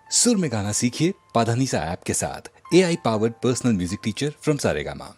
सुर में गाना सीखिए पाधानीसा ऐप के साथ। AI powered personal music teacher from Saregama.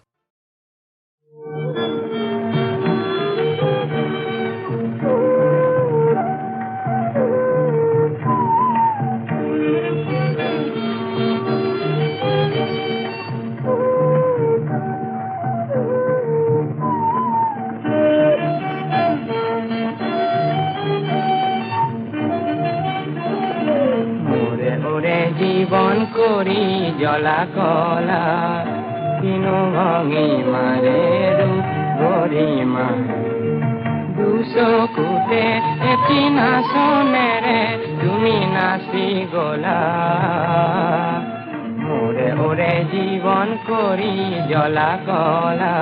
জীবন করি জলা কলা কিনো ভঙি মারে রূপ গরিমা দুচকুতে এটি নাচনেৰে তুমি নাচি গলা মোৰে ওৰে জীৱন কৰি জলা কলা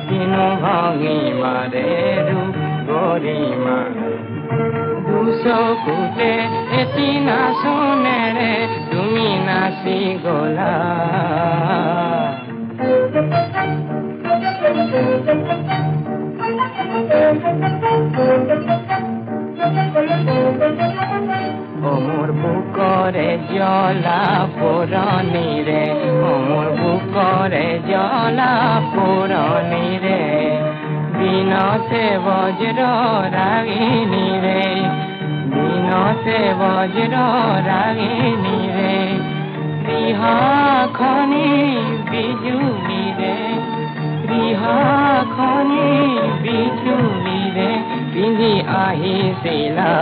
কিনো ভঙি মাৰে ৰূপ গৰিমা দুচকুতে এটি নাচনেৰে তুমি নাচি গলা মোৰ বুকৰে জ্বলা পুৰণিৰে মোৰ বুকৰে জ্বলা পুৰণিৰে দিনতে বজ্ৰ ৰাগিনীৰে দিনতে বজ্ৰ ৰাগিনীৰে ৰিহাখনি বিজুলীৰে ৰিহাখনি বিজুলীৰে পিন্ধি আহিছিলা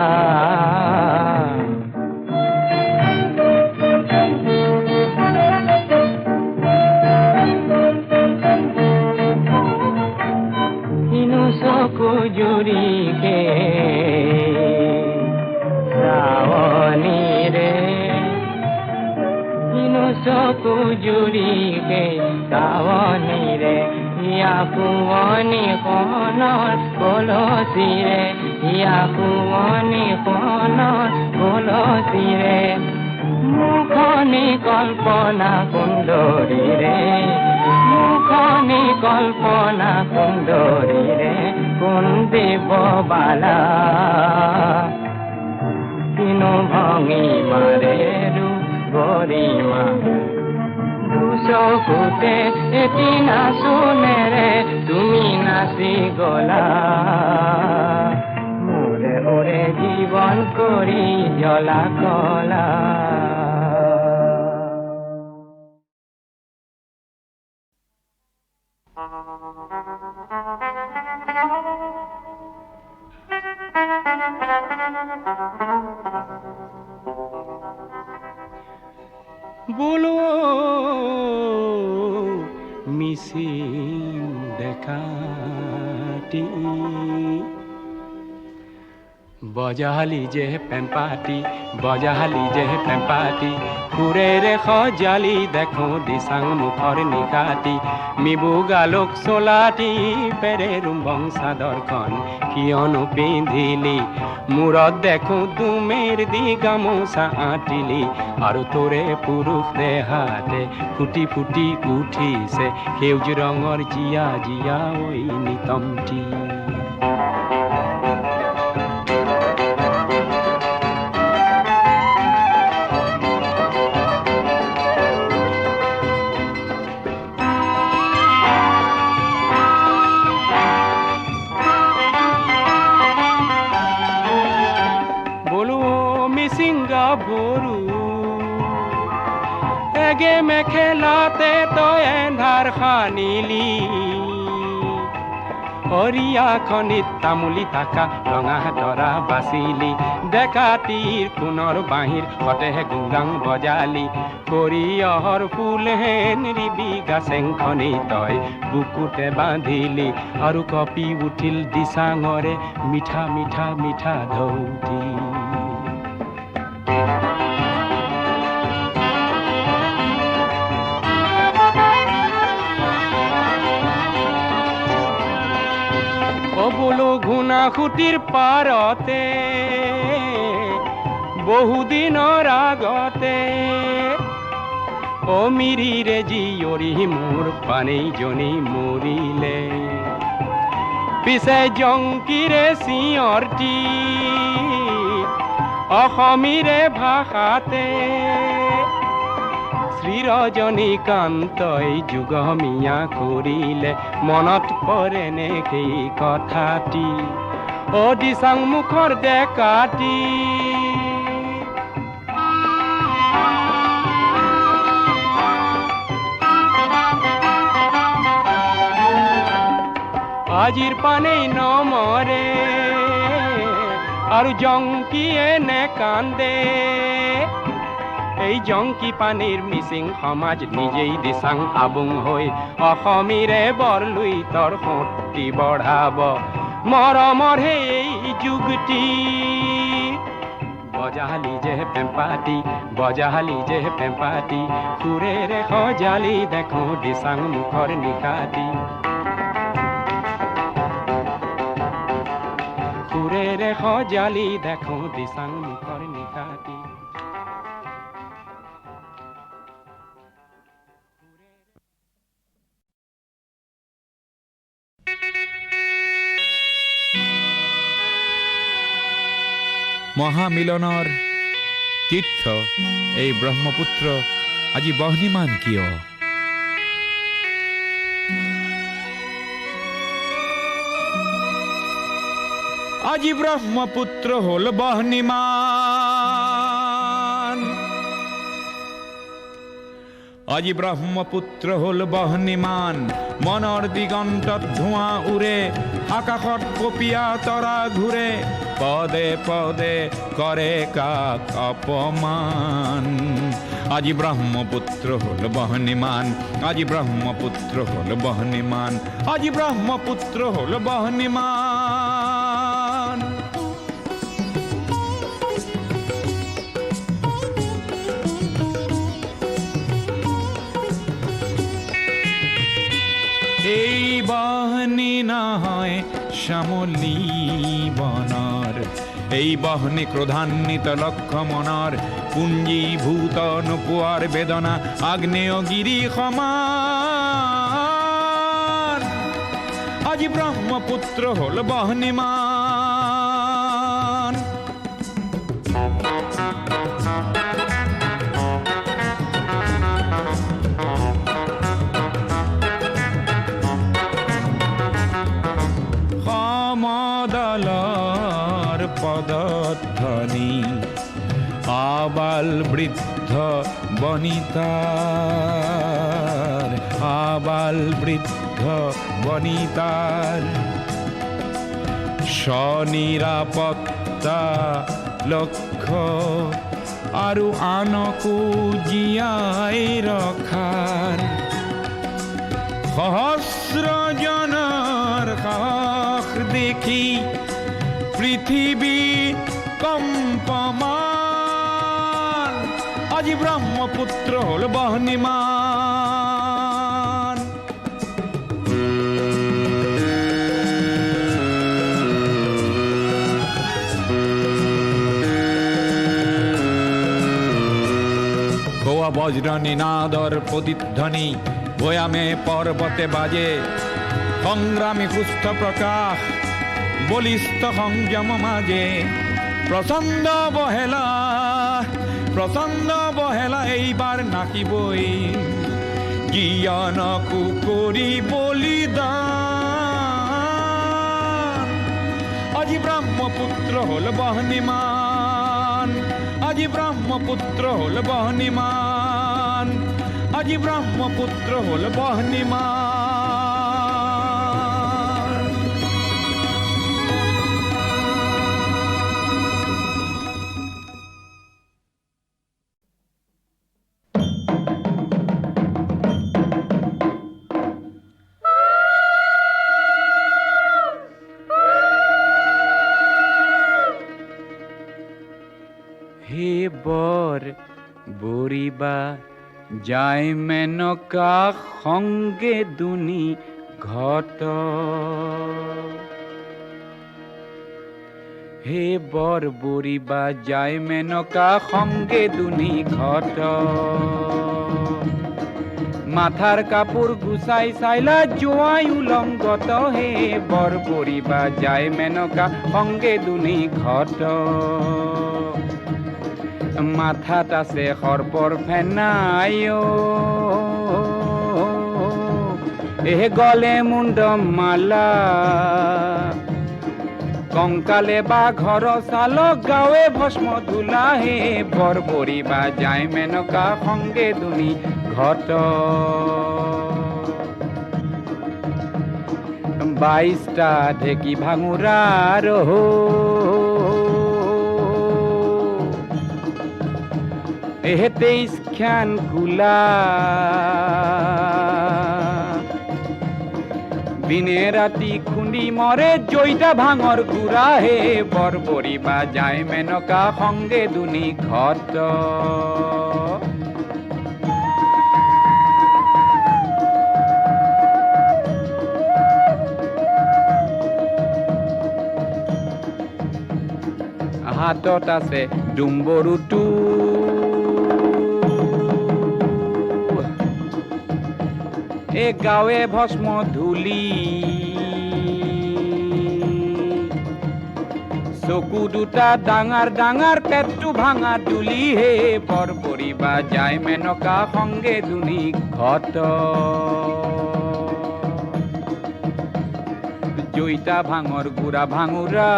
চকু জুৰিকে শ্ৰাৱণীৰে কিনো চকু জুৰিকে শ্ৰাৱণীৰে হিয়া পুৱনি কণৰ কলচীৰে হিয়া পুৱনি কণৰ কলচীৰে মুখনি কল্পনা সুন্দৰীৰে মুখনি কল্পনা সুন্দৰীৰে কোন দেৱ বালা কিনো ভঙি মাৰে ৰূপ গৰিমা দুচকুতে এটি নাচনেৰে তুমি নাচি গলা মোৰে ওৰে জীৱন কৰি জ্বলা কলা বলো মিছিং দেখাটি বজালি যে পেম্পাটি বজালি যে পেম্পাটি সুৰেৰে সজালি দেখো দিচাং মুখৰ নিকাটি মিবুগালোক চলাটি পেৰে ৰুম্বং চাদৰখন কিয়নো পিন্ধিলি মূৰত দেখো তুমেৰ দি গামোচা আঁতিলি আৰু তোৰে পুৰুষ দেহাতে ফুটি ফুটি উঠিছে সেউজ ৰঙৰ জিয়া জিয়া ঐ নিতমটি এগে মেখেলাতে তই এন্ধাৰ খানিলি হৰিয়াখনিত তামুলি তাকা ৰঙা তৰা বাচিলি ডেকাটিৰ কোণৰ বাঁহীৰ সতেহে গুংগাং বজালি সৰিয়হৰ ফুল হেন ৰিবি গাচেংখনি তই বুকুতে বান্ধিলি আৰু কপি উঠিল দিচাঙৰে মিঠা মিঠা মিঠা ধৌতি বলো ঘুনা খুটিৰ পাৰতে বহুদিনৰ আগতে অমিৰিৰে জীয়ৰী মোৰ পানেইজনী মৰিলে পিছে জংকিৰে চিঞৰটি অসমীৰে ভাষাতে শ্ৰীৰজনীকান্তই যুগমীয়া কৰিলে মনত পৰেনে সেই কথাটি অ দিচাং মুখৰ ডেকাটি আজিৰ পানেই নমৰে আৰু জংকিয়ে নেকান্দে এই জংকি পানীৰ মিচিং সমাজ নিজেই দিচাং আবুং হৈ অসমীৰে বৰলুই তৰ শক্তি বঢ়াব মৰমৰ এই যুগটি বজালি যে পেম্পাতি সুৰেৰে সজালি দেখো দিচাং মুখৰ নিশাটি সুৰেৰে সজালি দেখো দিচাং মুখৰ নিশাটি মহামিলনৰ তীৰ্থ এই ব্ৰহ্মপুত্ৰ আজি বহ্নিমান কিয়? আজি ব্ৰহ্মপুত্ৰ হল বহ্নিমান, আজি ব্ৰহ্মপুত্ৰ হল বহ্নিমান, মনৰ দিগন্তত ধোঁৱা উৰে, আকাশত কপীয়া তৰা ঘূৰে, পদে পদে কৰে কাক অপমান। আজি ব্ৰহ্মপুত্ৰ হল বহ্নিমান, আজি ব্ৰহ্মপুত্ৰ হল বহ্নিমান, আজি ব্ৰহ্মপুত্ৰ হল বহ্নিমান। এই বহ্নি নহয় শ্যামলী বনৰ, এই বহ্নি ক্ৰোধান্বিত লক্ষ্য মনৰ, পুঞ্জীভূত নোপোৱাৰ বেদনা আগ্নেয়গিৰি সমান। আজি ব্ৰহ্মপুত্ৰ হল বহ্নিমান। সমদলৰ পদধ্বনি আবাল বৃদ্ধ বনিতাৰ, আবাল বৃদ্ধ বনিতাৰ, স্বনিৰাপত্তা লক্ষ্য আৰু আনকো জীয়াই ৰখাৰ, সহস্ৰজনৰ সাহস দেখি পৃথিৱী কম্পমান। আজি ব্ৰহ্মপুত্ৰ হল বহ্নিমান। গোৱা বজ্ৰ নিনাদৰ প্ৰতিধ্বনি ভৈয়ামে পৰ্বতে বাজে, সংগ্ৰামী সুস্থ প্ৰকাশ বলিষ্ঠ সংযম মাজে, প্ৰচণ্ড বহেলা এইবাৰ নাকিবই, জ্ঞানকো কৰি বলিদান। আজি ব্ৰহ্মপুত্ৰ হল বহ্নিমান, আজি ব্ৰহ্মপুত্ৰ হল বহ্নিমান, আজি ব্ৰহ্মপুত্ৰ হল বহ্নিমান। হে বৰ বৰিবা যায় মেনকা সংগে দুনি ঘট, হে বৰ বৰিবা যায় মেনকা সংগে দুনি ঘট, মাথাৰ কাপোৰ গুচাই চাইলা জোৱাই উলংগত, হে বৰ বৰিবা যায় মেনকা সংগে দুনি ঘট। মাথাত আছে সৰ্পৰ ফেনাই গলে মুণ্ড মালা কংকালে বা ঘৰ চালক গাঁৱে ভস্ম ধূলা হে বৰবৰি বা যায় মেনকা সংগে দুনি ঘট 22টা ঢেকি ভাঙুৰাৰ এহে 23 খান কুলা দিনে ৰাতি খুন্দি মৰে জয়িতা ভাঙৰ গুড়া হে বৰবৰি বা যায় মেনকা সংগে দুনি ঘট হাতত আছে ডুম্বৰুটো গাঁৱে ভস্ম ধূলি চকু দুটা ডাঙৰ ডাঙৰ পেটটো ভাঙা দুলি হে বৰবৰি বা যায় মেনকা সংগে দুনি ঘট জয়িতা ভাঙৰ গুড়া ভাঙুৰা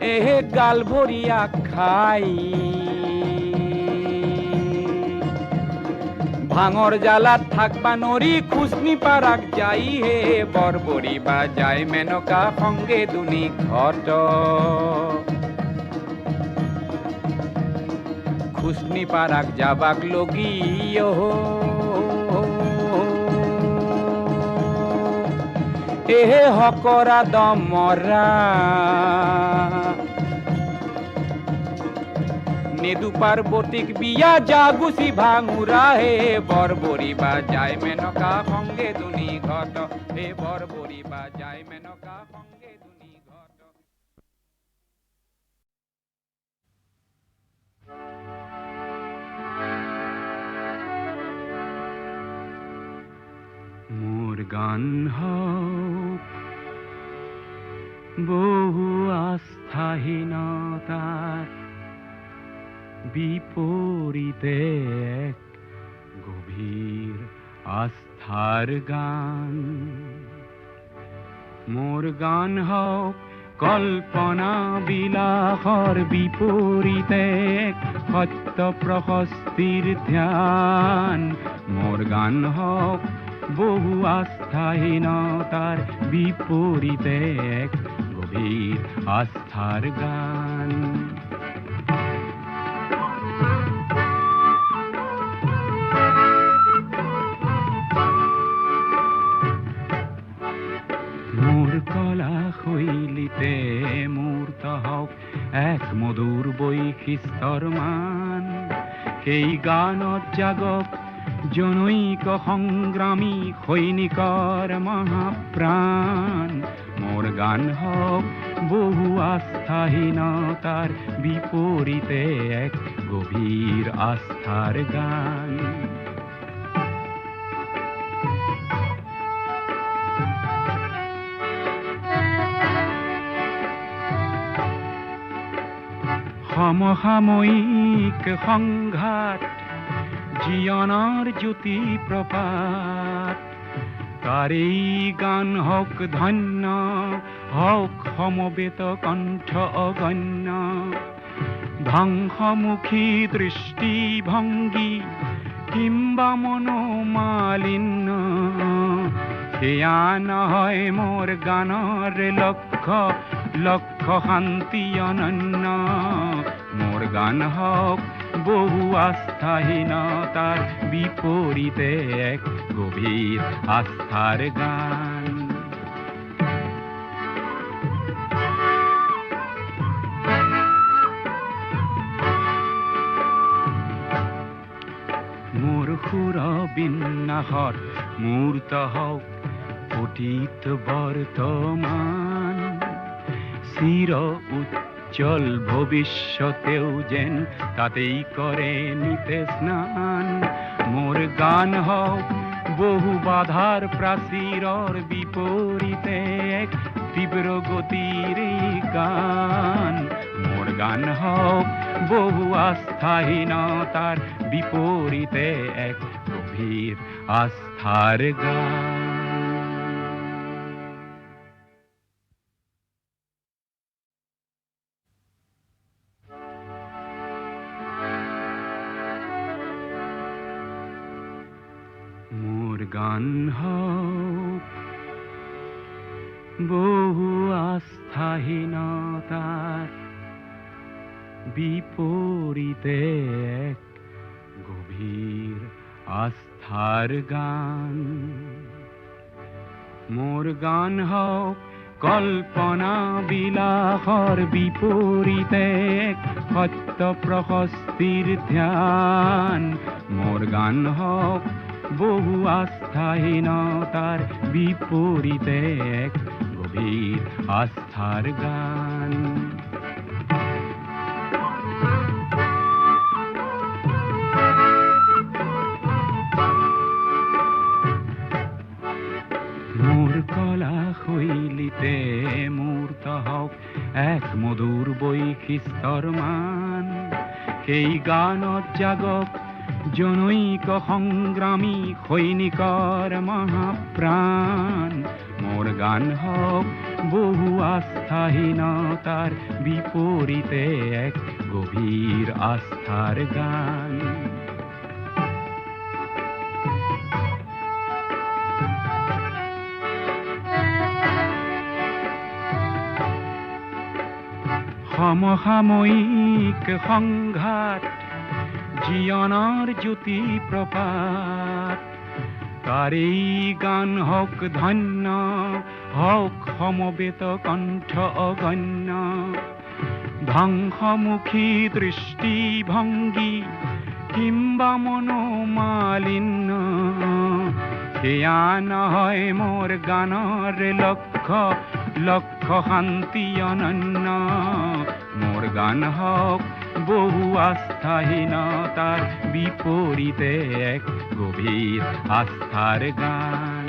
এহে গাল ভৰিয়া খাই ভাঙৰ জালাত থাকবা নৰি খুচনি পাৰাক যাই হে বৰবৰি বা যায় মেনকা সংগে দুনি ঘট খুচনি পাৰাক যাবাক লগি এহে হকৰা দমৰা নেদু পার্বতীক বিয়া জাগুসি ভাঙুরা হে বরবরি বা যায় মেনকা সঙ্গে দুনি ঘট হে বরবরি বা যায় মেনকা সঙ্গে দুনি ঘট মোর গান হোক বহু আস্থাহীনতার বিপরীতে এক গভীর আস্থার গান মোর গান হোক কল্পনা বিলাসৰ বিপৰীতে এক সত্য প্ৰশস্তিৰ ধ্যান মোৰ গান হোক বহু আস্থাহীনতাৰ বিপৰীতে এক গভীৰ আস্থাৰ গান কলা শৈলীতে মূৰ্ত হওক এক মধুৰ বৈশিষ্ট্যৰ মান সেই গানত জাগক জনৈক সংগ্ৰামী সৈনিকৰ মহাপ্ৰাণ মোৰ গান হওক বহু আস্থাহীনতাৰ বিপৰীতে এক গভীৰ আস্থাৰ গান সমসাময়িক সংঘাত জীৱনৰ জ্যোতি প্ৰপাত তাৰেই গান হওক ধন্য হওক সমবেত কণ্ঠ অগণ্য ধ্বংসমুখী দৃষ্টিভংগী কিম্বা মনোমালিন্য সেয়া নহয় মোৰ গানৰ লক্ষ্য লক্ষ্য শান্তি অনন্য মোৰ গান হওক বহু আস্থাহীনতাৰ বিপৰীতে এক গভীৰ আস্থাৰ গান মোৰ সুৰ বিন্যাসত মূৰ্ত হওক অতীত বৰ্তমান চিৰ উজ্জ্বল ভৱিষ্যতেও যেন তাতেই কৰে নিতে স্নান মোৰ গান হওক বহু বাধাৰ প্ৰাচীৰৰ বিপৰীতে এক তীব্র গতির এই গান মোর গান হোক বহু আস্থাহীনতার বিপরীতে এক গভীর আস্থার গান। মোর গান হোক বহু আস্থাহীনতার বিপরীতে এক গভীর আস্থার গান। মোর গান হোক কল্পনা বিলাসর বিপরীতে এক সত্য প্রশস্তির ধ্যান। মোর গান হোক বহু আস্থাহীনতার বিপরীতে এক গভীর আস্থার গান। মোর কলা শৈলীতে মূর্ত হওক এক মধুর বৈশিষ্ট্যৰ মান। সেই গানত জাগক জনৈক সংগ্ৰামী সৈনিকৰ মহাপ্ৰাণ। মোৰ গান হোক বহু আস্থাহীনতাৰ বিপৰীতে এক গভীৰ আস্থাৰ গান। সমসাময়িক সংঘাত জীবনৰ জ্যোতি প্ৰপাত তাৰেই গান হওক ধন্য হওক সমবেত কণ্ঠ অগণ্য। ধ্বংসমুখী দৃষ্টিভংগী কিম্বা মনোমালিন্য সেয়া নহয় মোর গানৰ লক্ষ্য লক্ষ্য শান্তি অনন্য। মোর গান হওক বহু আস্থাহীনতার বিপরীতে এক গভীর আস্থার গান।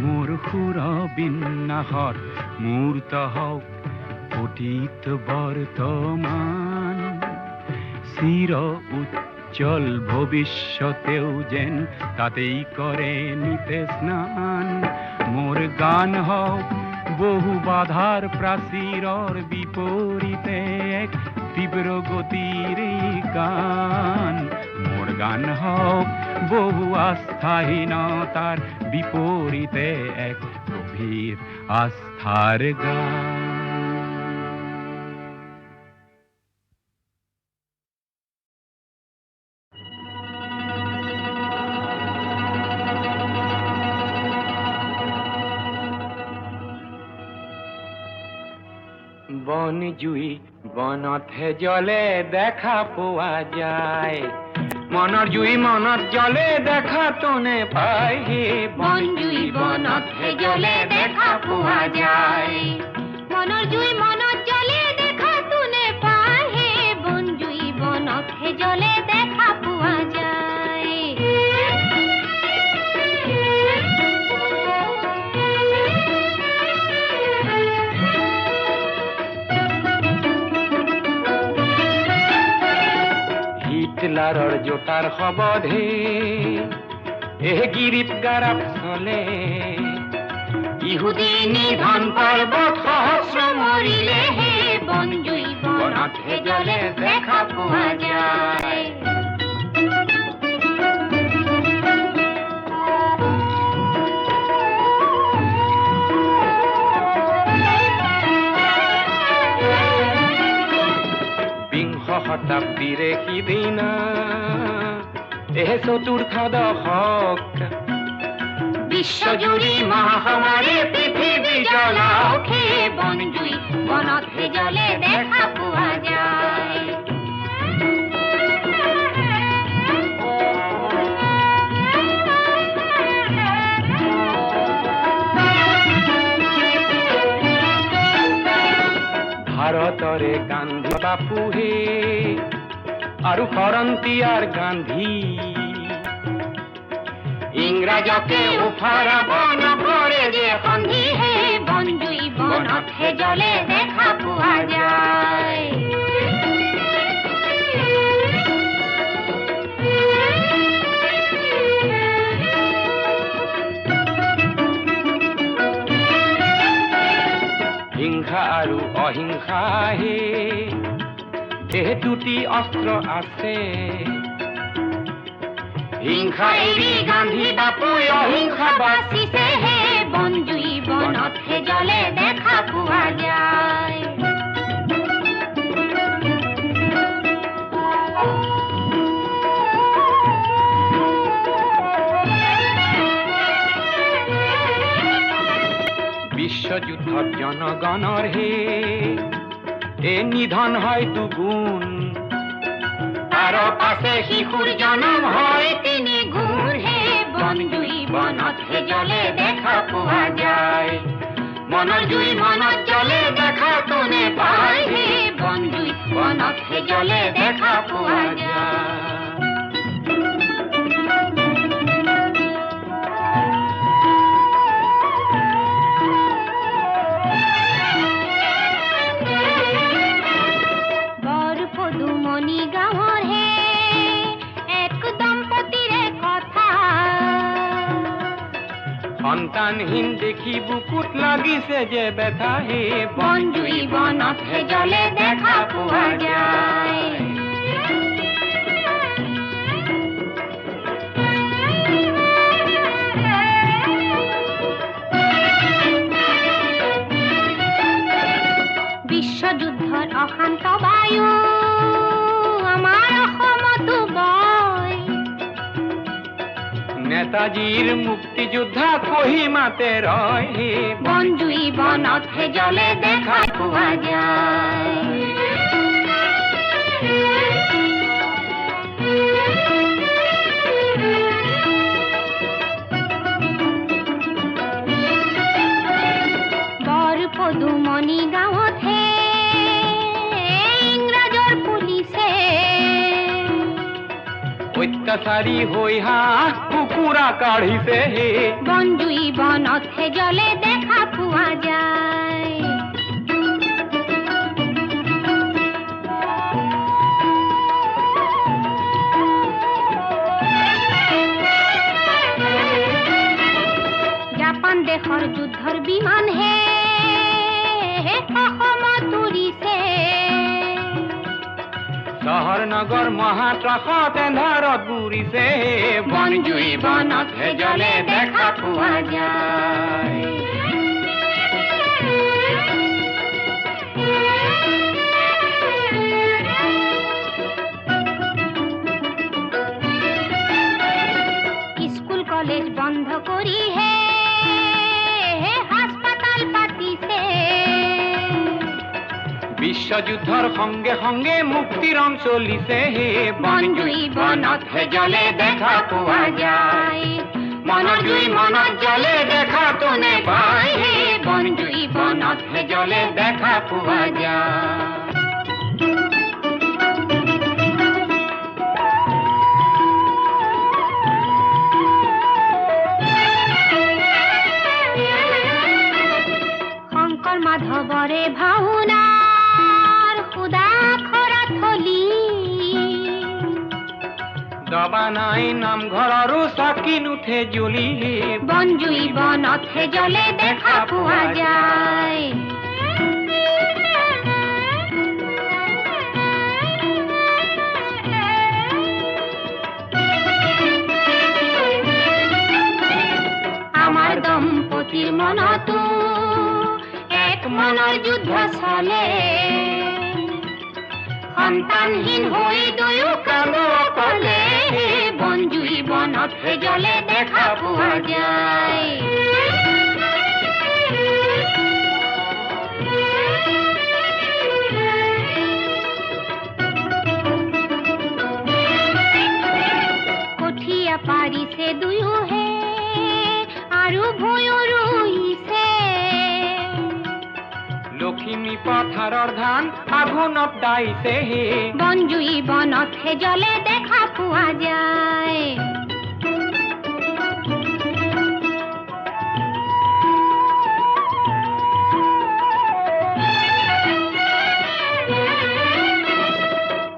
মোর সুর বিন্যাসত মূর্ত হওক অতীত বর্তমান। চির উজ্জ্বল ভবিষ্যতেও যেন তাতেই করে নিতে স্নান। মোর গান হোক বহু বাধার প্রাচীরর বিপরীতে এক তীব্র গতির গান। মোর গান হোক বহু আস্থাহীনতার বিপরীতে এক গভীর আস্থার গান। বন জুই বনতে জলে দেখা পোৱা যায়। মনৰ জুই মনত জলে দেখা তনে পায়। বন জুই বনতে জলে দেখা পোৱা যায়। মনৰ জুই মনত জ্বলে দেখা তুনে পায়। বন জুই বনতে জ্বলে দেখা পোৱা যায়। হিটলাৰৰ জোতাৰ শবধে গিৰিপ গাৰাপ চলে। ইহুদি নিধন পৰ্বত সহস্ৰ মৰিলে। বন জুই বনতে জ্বলে দেখা পোৱা যায়। বিংশ শতাব্দীৰে সিদিনা চতুৰ্থ দশক বিশ্বজুৰি মহামাৰী পৃথিৱী জ্বলাওক। বন জুই বনতে জ্বলে দেখা পোৱা যায়। ভাৰতৰে গান্ধী বাপুহে আৰু খৰন্তিয়াৰ গান্ধী ইংৰাজকে উফাৰাব নকৰে যে সন্ধি হে বনজুই বনতহে জ্বলে দেখা পোৱা যায় হিংসা আৰু অহিংসাহে এই দুটি অস্ত্ৰ আছে হিংসা এৰি গান্ধী বাপুই অহিংসা বাচিছে হে বনজুই বনতহে জ্বলে দেখা পোৱা যায় বিশ্বযুদ্ধত জনগণৰ হে এ নিধন হয় দুগুণ তাৰ পাছে শিশুৰ জনম হয় তিনি গুণ হে বনজুই বনতহে জ্বলে দেখা পোৱা যায় মনৰ জুই মনত জ্বলে দেখা কোনে পায় হে বনজুই বনতহে জ্বলে দেখা পোৱা যায় বৰপদুমনি গাঁৱৰ হে এক দম্পতীৰে কথা সন্তানহীন দেখি বুকুত লাগিছে যে ব্যথা হে বনজুই বনতহে জ্বলে দেখা পোৱা যায় বিশ্বযুদ্ধৰ অশান্ত বায়ু আমাৰ অসমতো বয় নেতাজীৰ মুক্তিযোদ্ধা কহিমাতে ৰয় হে বনজুই বনতহে জ্বলে দেখা পোৱা যায় বৰপদুমনি গাঁৱত হে ইংৰাজৰ পুলিচে অত্যাচাৰী হৈ হাঁহ কুকুৰা কাঢ়িছে হে বনজুই বনতহে জ্বলে দেখা পোৱা যায় জাপান দেশৰ যুদ্ধৰ বিমান হে অসমত উৰিছে চহৰ নগৰ মহাত্ৰাসত এন্ধাৰত বুৰিছে বনজুই বনতহে জ্বলে দেখা পোৱা যায় স্কুল কলেজ বন্ধ কৰি হে হাস্পাতাল পাতিছে বিশ্বযুদ্ধৰ সংগে সংগে মুক্তিৰণ চলিছে হে বনজুই বনতহে জ্বলে দেখা পোৱা যায় মনৰ জুই মনত জ্বলে দেখা কোনে পায় হে বনজুই বনতহে জ্বলে দেখা পোৱা যায় শংকৰ মাধৱৰে ভাওনাৰ সুদা খৰা থলি দবা নাই নামঘৰৰো চাকি নুঠে জ্বলি বনজুই বনতহে জ্বলে দেখা পোৱা যায় আমাৰ দম্পতীৰ মনতো এক মনৰ যুদ্ধ চলে সন্তানহীন হৈ দুয়ো কান্দো অকলে বনজুই বনতহে জ্বলে দেখা পোৱা যায় কঠীয়া পাৰিছে দুয়ো হে আৰু ভূঁয়ো ৰুইছে লখিমী পথাৰৰ ধান আঘোণত দাইছে হে বনজুই বনত হে জলে দেখা পোৱা যায়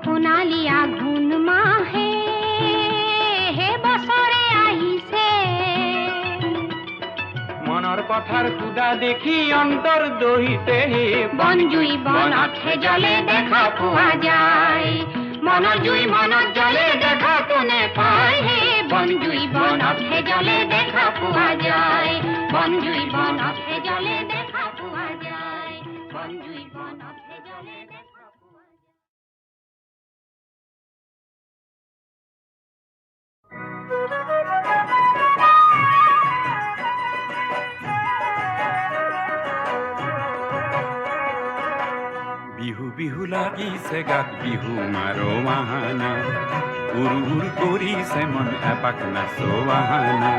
সোণালী আঘোণ মাহে হে বছৰে আহিছে মনৰ পথাৰ সুদা দেখি অন্তৰ দহিছে হে বনজুই বনত হে জলে দেখা পোৱা যায় মনৰ জুই মনত জলে দেখা কোনে পায় হে বনজুই বনত হে জলে দেখা পোৱা যায় বনজুই বনত হে জলে দেখা পোৱা যায় বনজুই বনত হে জলে দেখা পোৱা যায় বিহু বিহু লাগিছে গাত বিহু মাৰো বাহানা উৰু উৰু কৰিছে মন এপাক নাচো বাহানা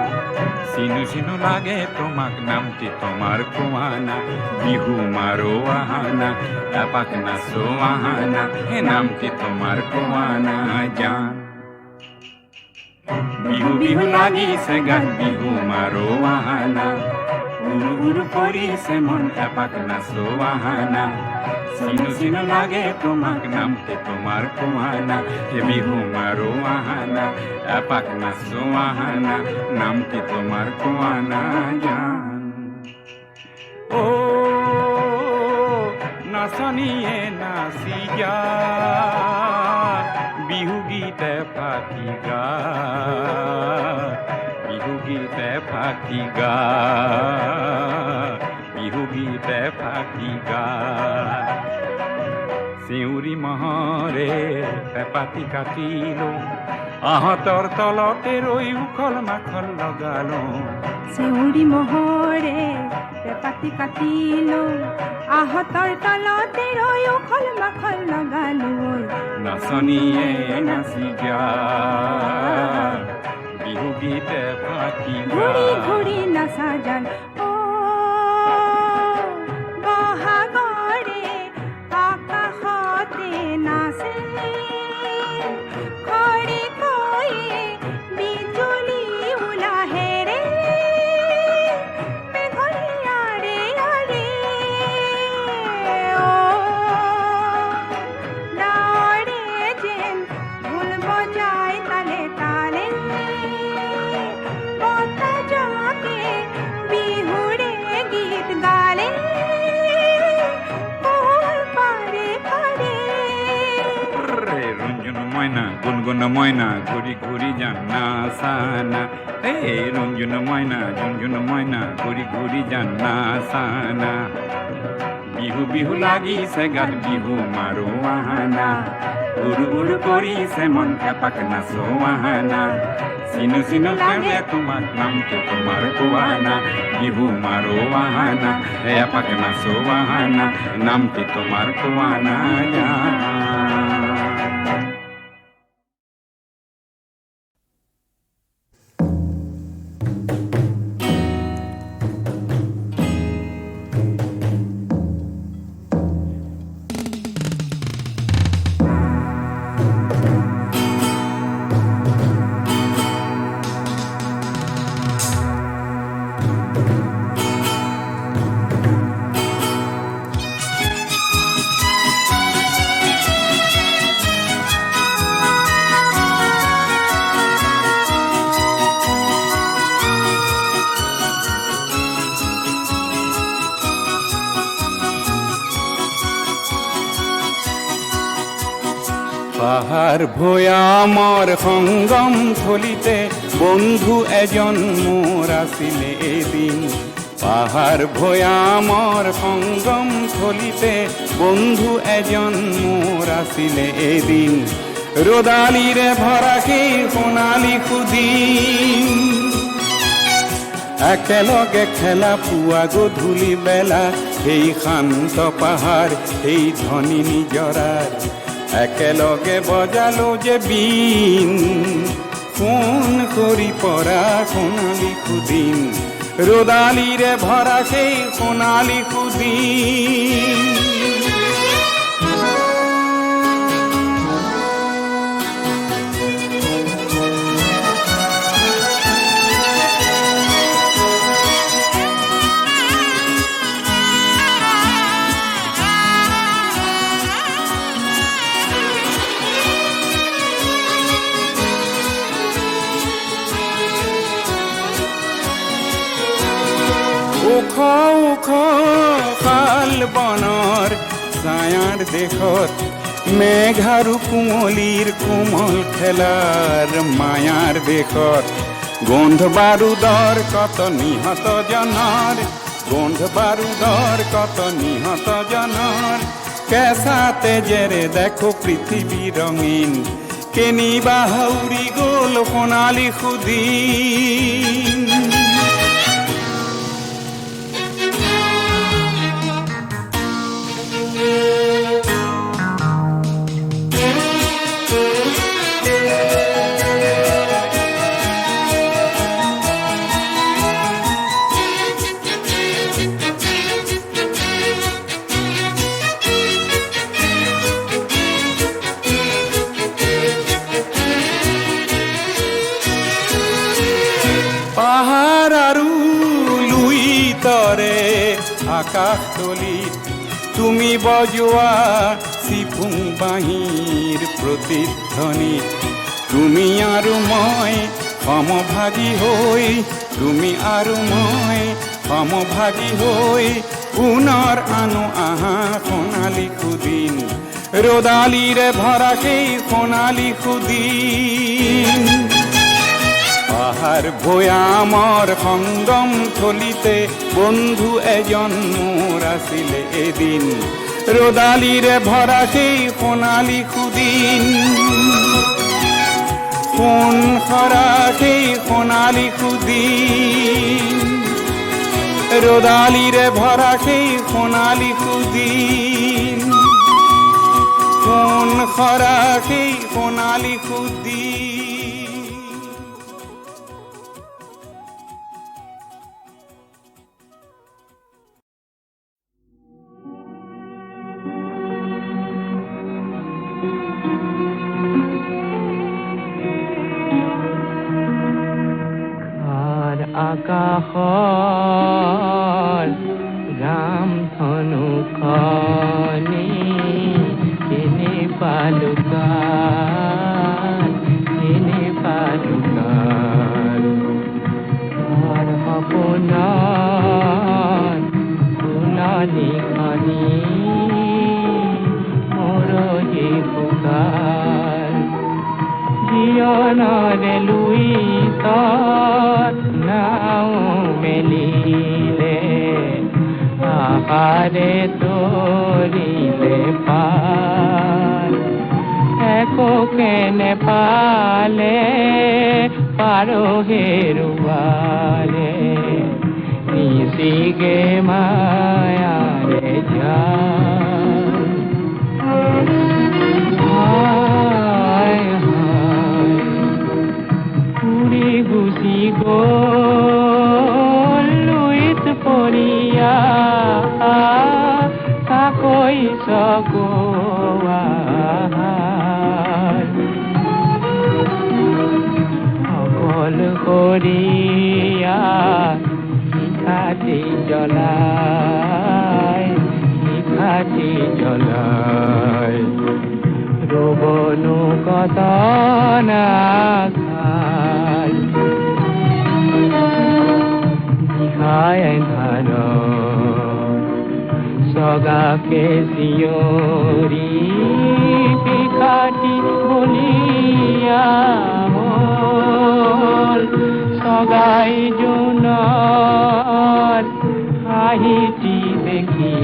চিনু চিনু লাগে তোমাক নামটি তোমাৰ কোৱানা বিহু মাৰো বাহানা এপাক নাচো বাহানা হে নামটি তোমাৰ কোৱানা জান বিহু বিহু লাগিছে গাত বিহু মাৰো বাহানা উৰু উৰু কৰিছে মন এপাক নাচো বাহানা চিনু চিনু লাগে তোমাক নামটি তোমাৰ কোৱানা হে বিহু মাৰো বাহানা এপাক নাচো বাহানা নামটি তোমাৰ কোৱানা জান ও নাচনিয়ে নাচি যা বিহু গীতে ফাটি গা বিহু গীতে ফাটি গা বিহু গীতে ফাটি গা চিউৰি মহৰে পেপাতি কাটিলো আহঁতৰ তলতে ৰৈ উখল মাখল লগালো চেউৰি মহৰে পেপাতি কাটিলো আহঁতৰ তলতে ৰৈ উখল মাখল লগালো নাচনিয়ে নাচি যা বিহু গীতে ফাটি গা ঘূৰি ঘূৰি নাচা জান অ বহাগৰে আকাশতে নাচে খৰি কৈয়ে বিজুলী ওলাহেৰে মেঘলীয়াৰে আৰে অ ডাৱৰে যেন ঢোল বজাই তালে তালে বতাহজাকে বিহুৰে গীত গালে কোৰ পাৰে পাৰে রে রঞ্জন ময়না গুনগুন ময়না ঘুরি ঘুরি যান নাসানা হে রঞ্জন ময়না ঝুনঝুন ময়না ঘুরি ঘুরি যান নাসানা বিহু বিহু লাগিছে গাত বিহু মাৰো বাহানা উৰু উৰু কৰিছে মন এপাক নাচো বাহানা চিনু চিনু লাগে তোমাক নামটো তোমাৰ কোৱানা বিহু মাৰো বাহানা এপাক নাচো বাহানা নামটি তোমাৰ কোৱানা পাহাৰ ভৈয়ামৰ সংগম থলিতে বন্ধু এজন মোৰ আছিলে এদিন পাহাৰ ভৈয়ামৰ সংগম থলিতে বন্ধু এজন মোৰ আছিলে এদিন ৰ'দালিৰে ভৰা সেই সোণালী সুদিন একেলগে খেলা পুৱা গধূলি বেলা সেই শান্ত পাহাৰ সেই ধনী নিজৰাৰ একেলগে বজালো যে বিন ফোন কৰি পৰা সোণালী সুদিন ৰোদালিৰে ভৰা সেই সোনালি সুদিন। ওখ ওখ খাল বনৰ ছায়াৰ দেশত মেঘাৰু কুঁৱলীৰ কোমল খেলাৰ মায়াৰ দেশত গোন্ধ বাৰুদৰ কত নিহত জনৰ, গোন্ধ বাৰুদৰ কত নিহত জনৰ। কেঁচা তেজেৰে দেখো পৃথিৱী ৰঙীন, কেনিবা হাউৰি গ'ল সোণালী সুদিন। পাহাৰ আৰু লুই তৰে আকাশ তলিত তুমি বজোৱা চিফুং বাঁহীৰ প্ৰতিধ্বনিত তুমি আৰু মই সমভাগী হৈ, তুমি আৰু মই সমভাগী হৈ পুনৰ আনো আহা সোণালী সুদিন। ৰ'দালিৰে ভৰা সেই সোণালী সুদিন। পাহাৰ ভৈয়ামৰ সংগম থলিতে বন্ধু এজন মোৰ আছিলে এদিন। ৰ'দালিৰে ভৰা সেই সোণালী সুদিন। সোণ সৰা সেই সোণালী সুদিন। ৰ'দালিৰে ভৰা সেই সোণালী সুদিন। সোণ সৰা সেই সোণালী সুদিন। আকাশৰ গাম ধনুখনি চিনি পালুকান, চিনি পালুকান। মোৰ সপোনৰ ফুলনিখনি মৰহি পুকাৰ। জীৱনৰে লুই নাও মেলিলে আহাৰে তৰিলে পাৰ। একোকে নেপালে পাৰো হেৰুৱালে নিচিগে মায়াৰে জাল। উৰি গুচি গ'ল লুইত পৰিয়া তাকৈ চকোৱা। অকল কৰিয়া শিখাটি জ্বলাই, শিখাটি জ্বলাই ৰবনো কতনা খাই। নিশাই ধাৰ সগাকে চিঞৰি পিখাটি বলিয়া হ'ল। সগাই জোনৰ হাঁহিটি দেখি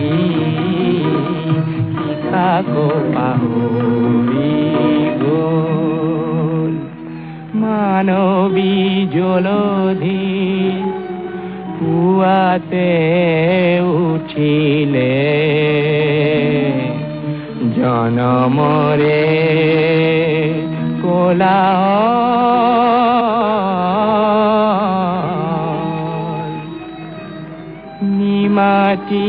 শিখাকো পাহৰি গ'ল। মানৱী জলধি পুৱাতে উঠিলে জনমৰে কোলাহল। মাটি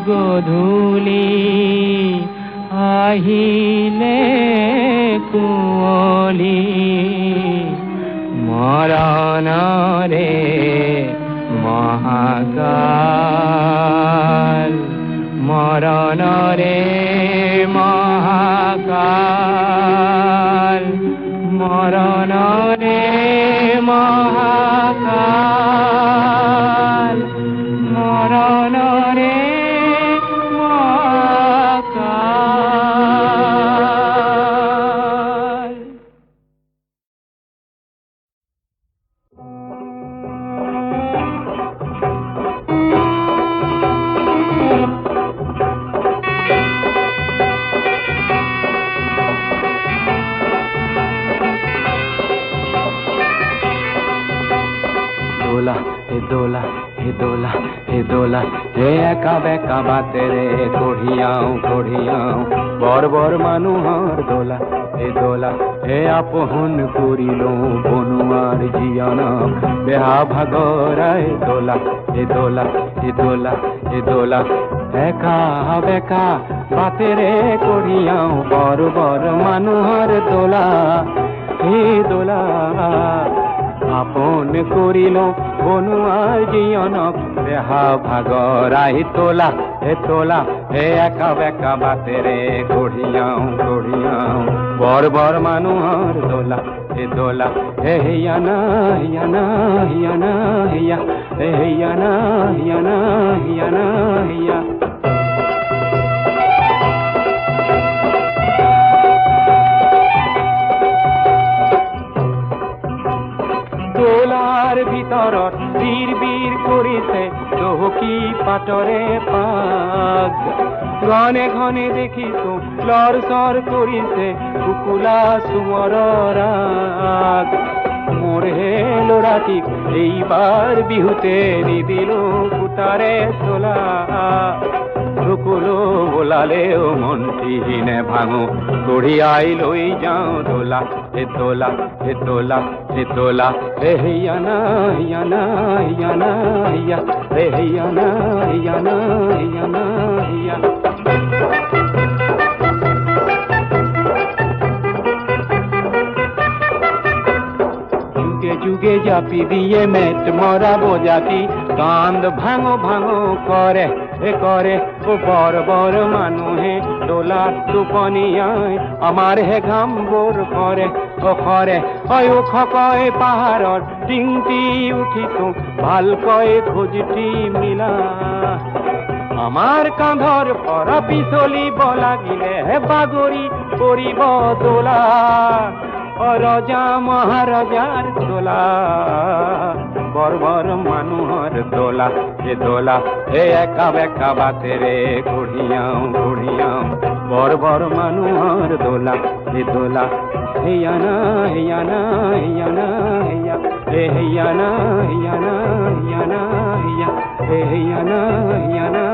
গধূলি আহিলে কুঁৱলী মৰণৰে মহাকাল মৰণৰে মহাকাল মৰণৰে মহাকাল মৰণৰে মহাকাল দোলা হে দোলা হে দোলা হে একা বেকা বাতে রে কঢ়িয়াও বৰ বৰ মানুহৰ দোলা হে আপোন কৰিলো বনুৱাৰ জীয়নক বেহা ভাগৰাই দোলা হে দোলা হে দোলা হে দোলা একা বেকা বাতে ৰে কঢ়িয়াও বৰ বৰ মানুহৰ দোলা হে দোলা আপোন কৰিলো বনুৱাৰ জীয়নক বেহা ভাগৰাই তোলা হে একা বেকা বাতেৰে কঢ়িয়াও বৰ বৰ মানুহৰ দোলা হে হিয়ানা হিয়ানা হিয়ানা হিয়া হে হিয়ানা হিয়ানা হিয়ানা হিয়া দোলাৰ ভিতৰত বীৰ বীৰ কৰিছে চহকী পাতৰে পাগ ঘনে ঘনে দেখিছো লৰ চৰ কৰিছে কুকুলা চুমৰৰ ৰাগ মোৰ হে ল'ৰাটিক এইবাৰ বিহুতে নিদিলো কুটাৰে চোলা সকলো বোলালেও মন্ত্ৰীহীনে ভাঙো কঢ়িয়াই লৈ যাওঁ দোলা হে তোলা হে তোলা হে তোলা হে হিয়ানা হিয়ানা হিয়ানা হিয়া হে হিয়ানা হিয়ানা হিয়ানা হিয়া যুগে জাপি দিয়ে মেট মরা বোজাতি কান্দ ভাঙো ভাঙো করে ও বড় বড় মানুহে দোলার টোপনিয়ায় আমার হে ঘাম বোৰ কৰে ওখ কয় পাহাৰৰ টিংটি উঠিছো ভালকৈ খোজটি মিলা আমাৰ কাঁধৰ পৰা পিছলিব লাগিলে বাগৰি পৰিব দোলা ৰজা মহাৰজাৰ দোলা বৰ বৰ মানুহৰ দোলা হে একা বেকা বাতেৰে কঢ়িয়াও বৰ বৰ মানুহৰ দোলা হিয়ানা হিয়ানা হিয়ানা হিয়া হে হিয়ানা হিয়ানা হিয়ানা হিয়া হে হিয়ানা হিয়ানা